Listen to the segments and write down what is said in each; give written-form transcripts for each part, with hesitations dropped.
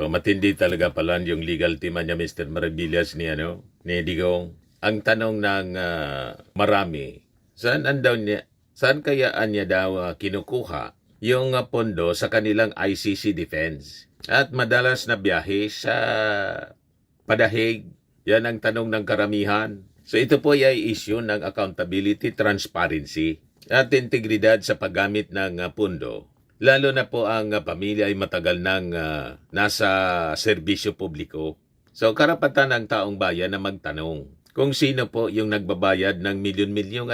So matindi talaga pala yung legal team niya Mr. Maravillas ni Digong. Ang tanong ng marami, saan kaya niya daw kinukuha yung pondo sa kanilang ICC defense? At madalas na biyahe sa padahig, yan ang tanong ng karamihan. So ito po ay issue ng accountability, transparency at integridad sa paggamit ng pondo. Lalo na po ang pamilya ay matagal nang nasa serbisyo publiko. So karapatan ng taong bayan na magtanong kung sino po yung nagbabayad ng milyon-milyong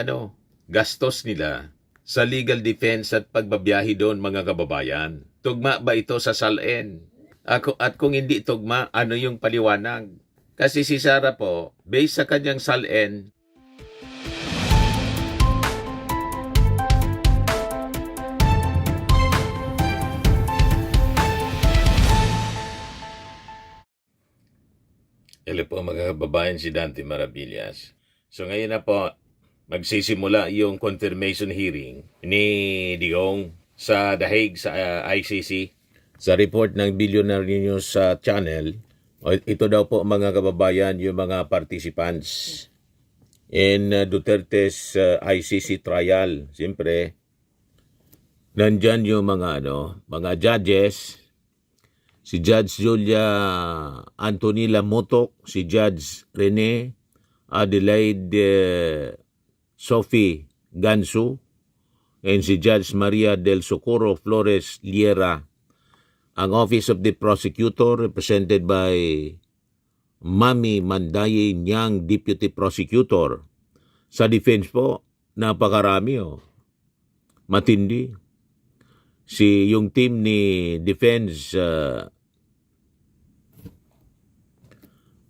gastos nila sa legal defense at pagbabiyahe doon mga kababayan. Tugma ba ito sa SALN? At kung hindi tugma, ano yung paliwanag? Kasi si Sara po, based sa kanyang SALN, hello po mga kababayan, si Dante Maravillas. So ngayon na po, magsisimula yung confirmation hearing ni Digong sa Dahig sa ICC. Sa report ng Billionaire News Channel, ito daw po mga kababayan yung mga participants in Duterte's ICC trial. Siyempre, nandyan yung mga judges, si Judge Julia Antonila Motok, si Judge Rene Adelaide Sophie Gansu, and si Judge Maria del Socorro Flores Liera. Ang Office of the Prosecutor, represented by Mami Mandaye Nyang, Deputy Prosecutor. Sa defense po, napakarami matindi. Yung team ni Defense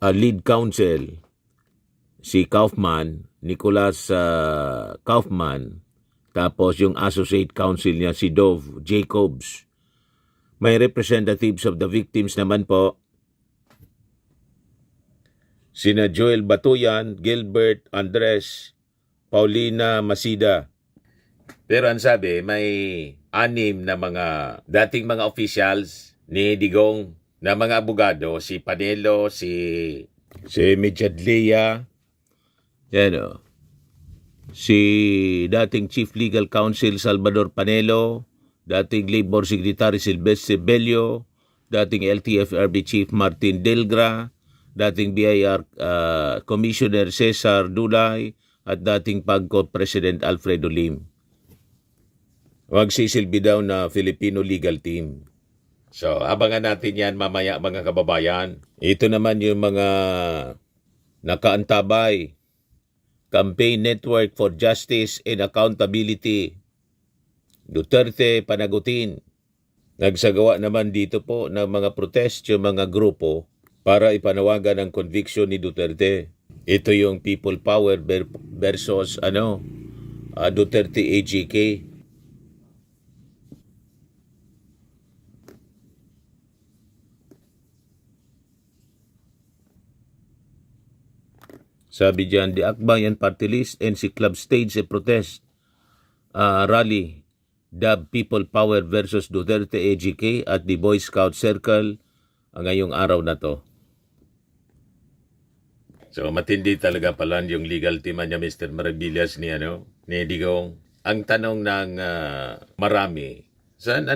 Lead Counsel, si Kaufman, Nicholas Kaufman, tapos yung Associate Counsel niya, si Dove Jacobs. May representatives of the victims naman po, sina Joel Batuyan, Gilbert Andres, Paulina Masida. Pero ang sabi, may 6 na mga dating mga officials ni Digong na mga abogado, si Panelo, si Mejadlia, si dating Chief Legal Counsel Salvador Panelo, dating Labor Secretary Silvestre Bello, dating LTFRB Chief Martin Delgra, dating BIR Commissioner Cesar Dulay, at dating PAGCOR President Alfredo Lim. Magsisilbi daw na Filipino legal team. So, abangan natin yan mamaya mga kababayan. Ito naman yung mga nakaantabay. Campaign Network for Justice and Accountability. Duterte panagutin. Nagsagawa naman dito po ng mga protest yung mga grupo para ipanawagan ang conviction ni Duterte. Ito yung People Power versus Duterte AGK. Sabi dyan, the Akbayan Party List and si Club stage a protest rally, dubbed People Power versus Duterte AGK at the Boy Scout Circle ngayong araw na to. So matindi talaga pala yung legal team niya Mr. Maravillas ni Digong. Ang tanong ng marami, saan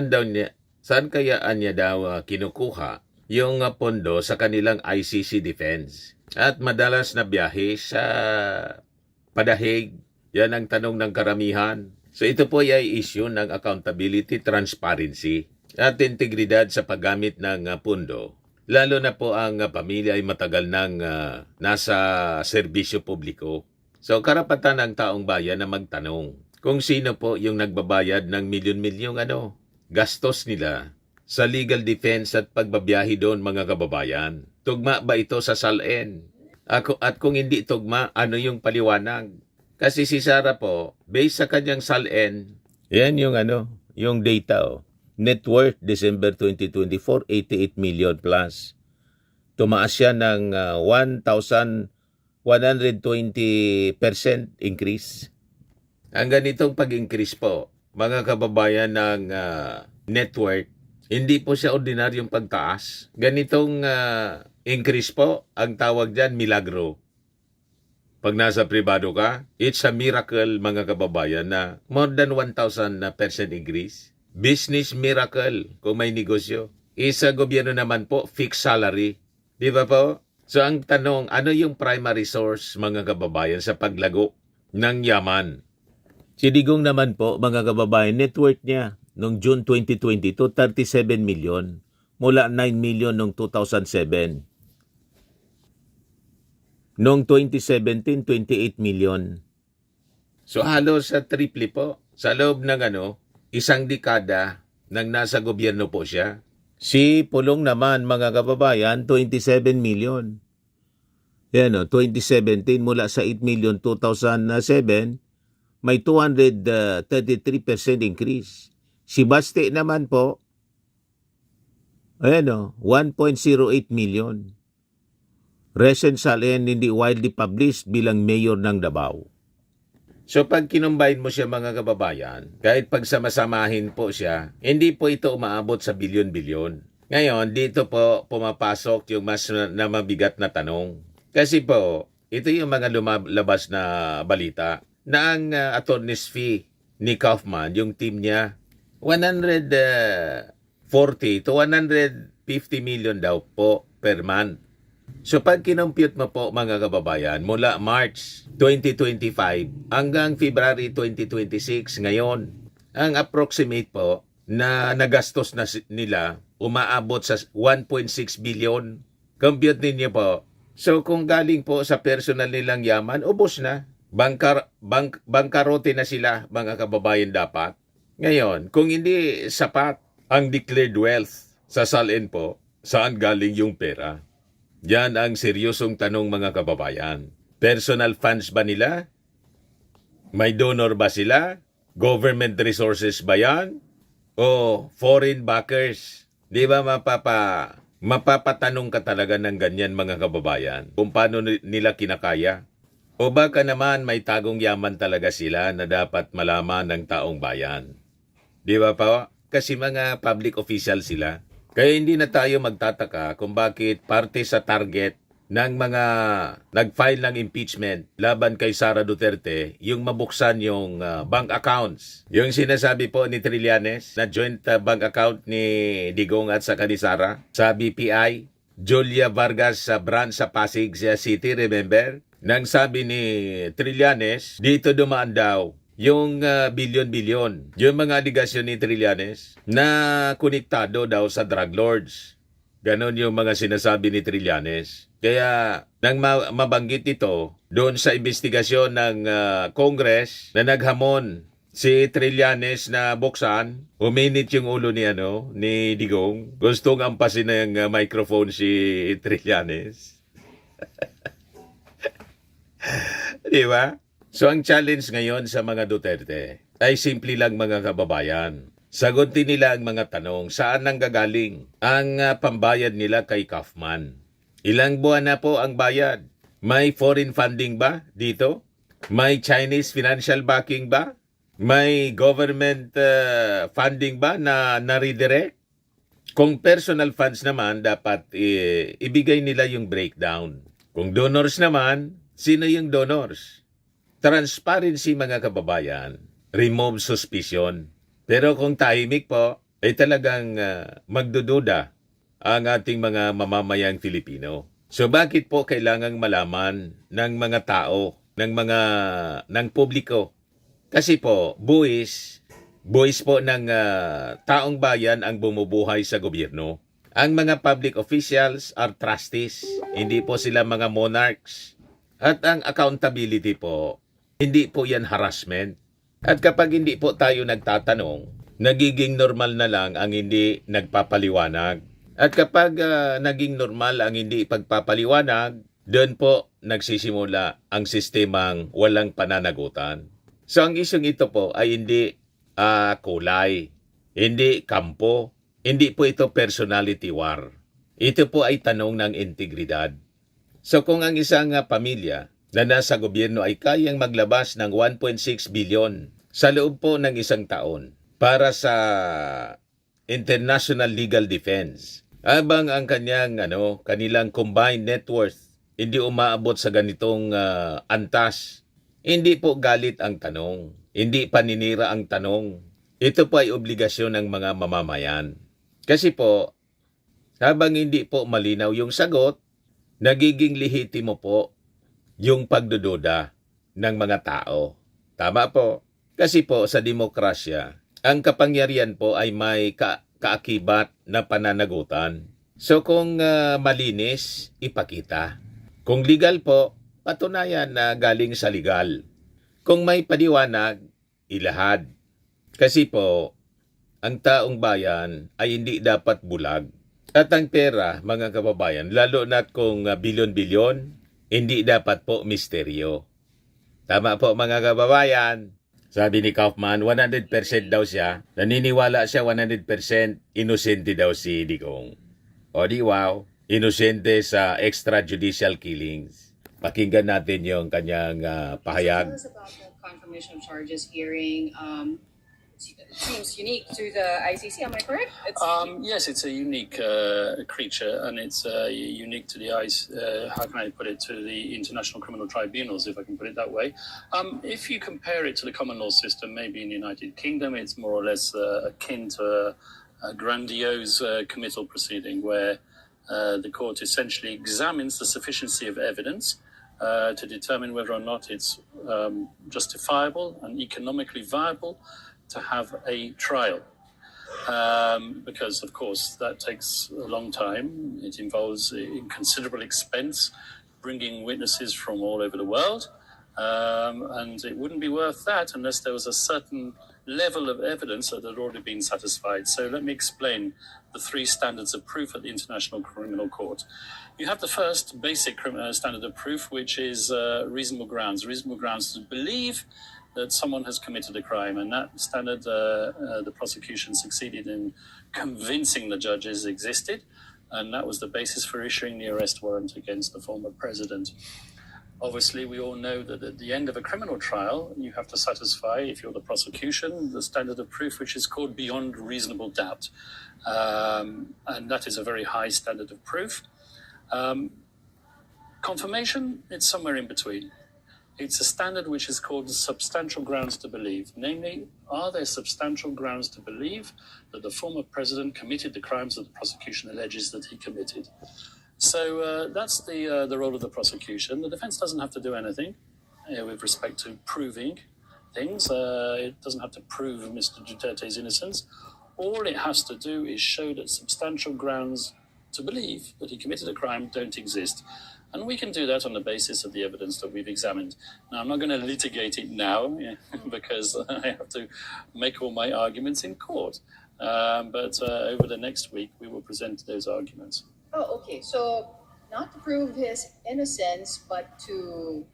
kaya niya daw kinukuha yung pondo sa kanilang ICC defense? At madalas na biyahe sa padahig, yan ang tanong ng karamihan. So ito po ay issue ng accountability, transparency at integridad sa paggamit ng pondo. Lalo na po ang pamilya ay matagal nang nasa serbisyo publiko. So karapatan ng taong bayan na magtanong kung sino po yung nagbabayad ng milyon-milyong gastos nila sa legal defense at pagbabiyahe doon mga kababayan. Tugma ba ito sa SALN? At kung hindi tugma, ano yung paliwanag? Kasi si Sara po, based sa kanyang SALN, yan yung data Net worth December 2024, 88 million plus. Tumaas siya ng 1,120% increase. Ang ganitong pag-increase po, mga kababayan ng net worth, Hindi po siya ordinaryong pagtaas. Ganitong increase po, ang tawag dyan, milagro. Pag nasa privado ka, it's a miracle mga kababayan na more than 1,000% increase. Business miracle kung may negosyo. Isa gobyerno naman po, fixed salary. Di ba po? So ang tanong, ano yung primary source mga kababayan sa paglago ng yaman? Si Digong naman po mga kababayan, net worth niya noong June 2022, 37 million mula 9 million noong 2007. Noong 2017, 28 million. So halos sa triple po. Sa loob ng isang dekada nang nasa gobyerno po siya. Si Pulong naman mga kababayan, 27 million. Yan 2017 mula sa 8 million 2007, may 233% increase. Si Baste naman po, 1.08 million. Recent salary hindi widely published bilang mayor ng Davao. So pag kinumbine mo siya mga kababayan, kahit pagsamasamahin po siya, hindi po ito umaabot sa bilyon-bilyon. Ngayon, dito po pumapasok yung mas na mabigat na tanong. Kasi po, ito yung mga lumalabas na balita na ang attorney's fee ni Kaufman, yung team niya, 140 to 150 million daw po per month. So pag kinompute mo po mga kababayan, mula March 2025 hanggang February 2026 ngayon, ang approximate po na nagastos na nila umaabot sa 1.6 billion. Compute ninyo po. So kung galing po sa personal nilang yaman, ubos na. Bangkarote na sila mga kababayan dapat. Ngayon, kung hindi sapat ang declared wealth sa salin po, saan galing yung pera? Yan ang seryosong tanong mga kababayan. Personal funds ba nila? May donor ba sila? Government resources ba yan? O foreign backers? Di ba mapapatanong ka talaga ng ganyan mga kababayan kung paano nila kinakaya? O baka naman may tagong yaman talaga sila na dapat malaman ng taong bayan? Di ba pa? Kasi mga public official sila. Kaya hindi na tayo magtataka kung bakit parte sa target ng mga nag-file ng impeachment laban kay Sara Duterte yung mabuksan yung bank accounts. Yung sinasabi po ni Trillanes na joint bank account ni Digong at sa ni Sara sa BPI. Julia Vargas sa branch sa Pasig City, remember? Nang sabi ni Trillanes, dito dumaan daw yung bilyon-bilyon, yung mga aligasyon ni Trillanes na konektado daw sa drug lords. Ganon yung mga sinasabi ni Trillanes. Kaya nang mabanggit ito doon sa investigasyon ng Congress na naghamon si Trillanes na buksan, uminit yung ulo ni Digong. Gustong ampasin na yung microphone si Trillanes. Di ba? So ang challenge ngayon sa mga Duterte ay simple lang mga kababayan. Sagutin nila ang mga tanong, saan nanggagaling ang pambayad nila kay Kaufman? Ilang buwan na po ang bayad? May foreign funding ba dito? May Chinese financial backing ba? May government funding ba na redirect? Kung personal funds naman, dapat ibigay nila yung breakdown. Kung donors naman, sino yung donors? Transparency mga kababayan, remove suspicion. Pero kung tahimik po, ay talagang magdududa ang ating mga mamamayang Filipino. So bakit po kailangang malaman ng mga tao, ng publiko? Kasi po, buwis po ng taong bayan ang bumubuhay sa gobyerno. Ang mga public officials are trustees, hindi po sila mga monarchs. At ang accountability po, hindi po yan harassment. At kapag hindi po tayo nagtatanong, nagiging normal na lang ang hindi nagpapaliwanag. At kapag naging normal ang hindi pagpapaliwanag, doon po nagsisimula ang sistemang walang pananagutan. So ang isyong ito po ay hindi kulay, hindi kampo, hindi po ito personality war. Ito po ay tanong ng integridad. So kung ang isang pamilya na nasa gobyerno ay kayang maglabas ng 1.6 billion sa loob po ng isang taon para sa international legal defense. Habang ang kanilang combined net worth hindi umaabot sa ganitong antas. Hindi po galit ang tanong. Hindi paninira ang tanong. Ito po ay obligasyon ng mga mamamayan. Kasi po, habang hindi po malinaw yung sagot, nagiging lehitimo po yung pagdududa ng mga tao. Tama po. Kasi po sa demokrasya, ang kapangyarihan po ay may kaakibat na pananagutan. So kung malinis, ipakita. Kung legal po, patunayan na galing sa legal. Kung may paliwanag, ilahad. Kasi po, ang taong bayan ay hindi dapat bulag. At ang pera, mga kababayan, lalo na kung bilyon-bilyon, hindi dapat po misteryo. Tama po mga kababayan. Sabi ni Kaufman, 100% daw siya. Naniniwala siya 100% inosente daw si Digong. O di wow, inosente sa extrajudicial killings. Pakinggan natin yung kanyang pahayag. Tell us about the confirmation of charges hearing. It seems unique to the ICC. Am I correct? Yes, it's a unique creature, and it's unique to the how can I put it, to the international criminal tribunals, if I can put it that way. If you compare it to the common law system, maybe in the United Kingdom, it's more or less akin to a grandiose committal proceeding where the court essentially examines the sufficiency of evidence to determine whether or not it's justifiable and economically viable to have a trial. Because, of course, that takes a long time. It involves considerable expense, bringing witnesses from all over the world. And it wouldn't be worth that unless there was a certain level of evidence that had already been satisfied. So let me explain the three standards of proof at the International Criminal Court. You have the first basic standard of proof, which is reasonable grounds. Reasonable grounds to believe that someone has committed a crime, and that standard the prosecution succeeded in convincing the judges existed, and that was the basis for issuing the arrest warrant against the former president. Obviously, we all know that at the end of a criminal trial, you have to satisfy, if you're the prosecution, the standard of proof, which is called beyond reasonable doubt. And that is a very high standard of proof. Confirmation, it's somewhere in between. It's a standard which is called substantial grounds to believe. Namely, are there substantial grounds to believe that the former president committed the crimes that the prosecution alleges that he committed? So that's the role of the prosecution. The defense doesn't have to do anything with respect to proving things. It doesn't have to prove Mr. Duterte's innocence. All it has to do is show that substantial grounds to believe that he committed a crime don't exist. And we can do that on the basis of the evidence that we've examined. Now, I'm not going to litigate it now because I have to make all my arguments in court. But over the next week, we will present those arguments. Oh, okay. So not to prove his innocence, but to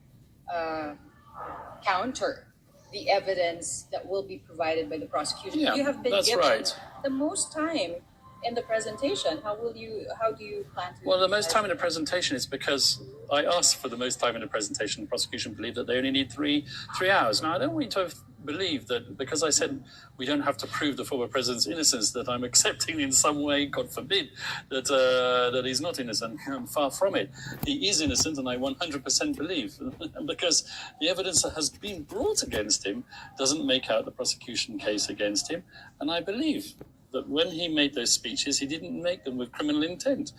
counter the evidence that will be provided by the prosecution. Yeah, You have been that's given right. the most time in the presentation. How do you plan to? Well, the most time in the presentation is because I asked for the most time in the presentation. The prosecution believed that they only need three hours. Now, I don't want you to believe that because I said we don't have to prove the former president's innocence, that I'm accepting in some way, God forbid, that that he's not innocent. I'm far from it. He is innocent, and I 100% believe because the evidence that has been brought against him doesn't make out the prosecution case against him, and I believe that when he made those speeches, he didn't make them with criminal intent.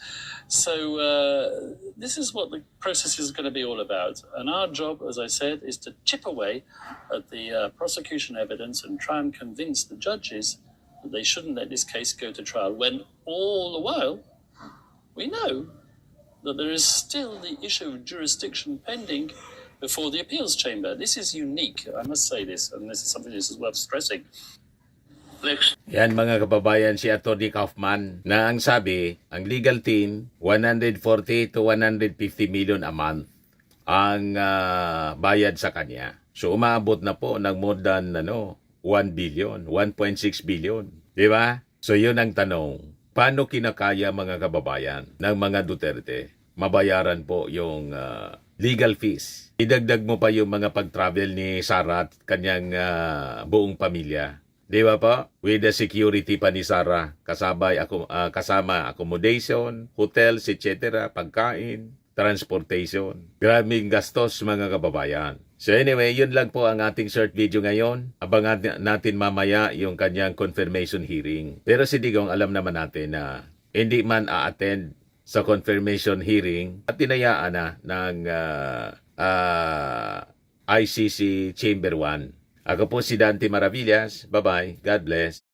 So this is what the process is going to be all about. And our job, as I said, is to chip away at the prosecution evidence and try and convince the judges that they shouldn't let this case go to trial, when all the while we know that there is still the issue of jurisdiction pending before the appeals chamber. This is unique, I must say this, and this is something that is worth stressing. Yan mga kababayan, si Atty. Kaufman na ang sabi, ang legal team, 140 to 150 million a month ang bayad sa kanya. So umabot na po ng more than 1 billion, 1.6 billion. Di ba? So yun ang tanong. Paano kinakaya mga kababayan ng mga Duterte mabayaran po yung legal fees? Idagdag mo pa yung mga pag-travel ni Sara at kanyang buong pamilya. Di ba po? With the security pa ni Sarah. Kasama accommodation, hotels, etc., pagkain, transportation. Grabing gastos mga kababayan. So anyway, yun lang po ang ating short video ngayon. Abangan natin mamaya yung kanyang confirmation hearing. Pero si Digong, alam naman natin na hindi man a-attend sa confirmation hearing at tinayaan na ng ICC Chamber 1. Ako po si Dante Maravillas. Bye-bye. God bless.